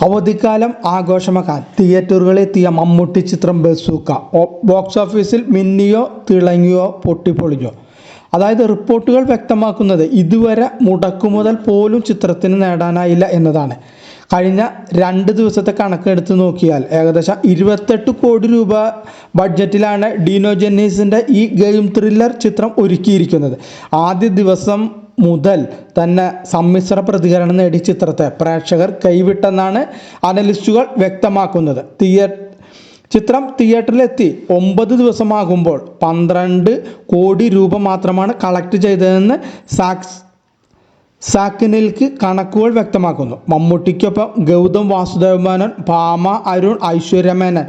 അവധിക്കാലം ആഘോഷമാക്കാൻ തിയേറ്ററുകളിലെത്തിയ മമ്മൂട്ടി ചിത്രം ബസൂക്ക ബോക്സ് ഓഫീസിൽ മിന്നിയോ തിളങ്ങിയോ പൊട്ടിപ്പൊളിഞ്ഞോ? അതായത് റിപ്പോർട്ടുകൾ വ്യക്തമാക്കുന്നത് ഇതുവരെ മുടക്കുമുതൽ പോലും ചിത്രത്തിന് നേടാനായില്ല എന്നതാണ്. കഴിഞ്ഞ 2 ദിവസത്തെ കണക്കെടുത്ത് നോക്കിയാൽ ഏകദേശം 28 കോടി രൂപ ബഡ്ജറ്റിലാണ് ഡിനോ ജെന്നീസിൻ്റെ ഈ ഗെയിം ത്രില്ലർ ചിത്രം ഒരുക്കിയിരിക്കുന്നത്. ആദ്യ ദിവസം മുതൽ തന്നെ സമ്മിശ്ര പ്രതികരണം നേടിയ ചിത്രത്തെ പ്രേക്ഷകർ കൈവിട്ടെന്നാണ് അനലിസ്റ്റുകൾ വ്യക്തമാക്കുന്നത്. ചിത്രം തിയേറ്ററിലെത്തി 9 ദിവസമാകുമ്പോൾ 12 കോടി രൂപ മാത്രമാണ് കളക്ട് ചെയ്തതെന്ന് സാക്കിനിൽക്ക് കണക്കുകൾ വ്യക്തമാക്കുന്നു. മമ്മൂട്ടിക്കൊപ്പം ഗൗതം വാസുദേവ് മേനോൻ, ഭാമ അരുൺ, ഐശ്വര്യ മേനോൻ,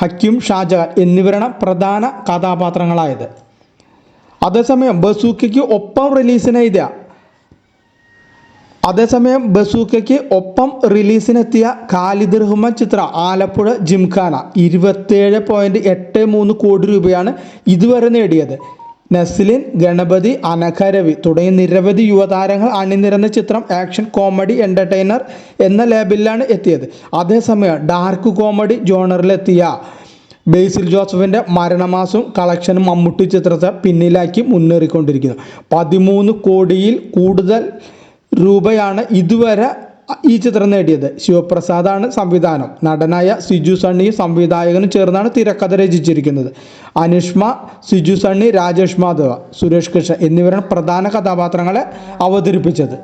ഹക്കീം ഷാജഹാൻ എന്നിവരാണ് പ്രധാന കഥാപാത്രങ്ങളായത്. അതേസമയം ബസൂക്കയ്ക്ക് ഒപ്പം റിലീസിനെത്തിയ ഖാലിദ് റഹ്മാൻ ചിത്രം ആലപ്പുഴ ജിംഖാന 27.83 കോടി രൂപയാണ് ഇതുവരെ നേടിയത്. നസ്ലിൻ, ഗണപതി, അനഘ രവി തുടങ്ങിയ നിരവധി യുവതാരങ്ങൾ അണിനിരന്ന ചിത്രം ആക്ഷൻ കോമഡി എൻ്റർടൈനർ എന്ന ലേബലിലാണ് എത്തിയത്. അതേസമയം ഡാർക്ക് കോമഡി ജോണറിലെത്തിയ ബേസിൽ ജോസഫിൻ്റെ മരണമാസവും കളക്ഷനും മമ്മൂട്ടി ചിത്രത്തെ പിന്നിലാക്കി മുന്നേറിക്കൊണ്ടിരിക്കുന്നു. 13 കോടിയിൽ കൂടുതൽ രൂപയാണ് ഇതുവരെ ഈ ചിത്രം നേടിയത്. ശിവപ്രസാദാണ് സംവിധാനം. നടനായ സിജു സണ്ണിയും സംവിധായകനും ചേർന്നാണ് തിരക്കഥ രചിച്ചിരിക്കുന്നത്. അനുഷ്മ, സിജു സണ്ണി, രാജേഷ് മാധവ, സുരേഷ് കൃഷ്ണ എന്നിവരാണ് പ്രധാന കഥാപാത്രങ്ങളെ അവതരിപ്പിച്ചത്.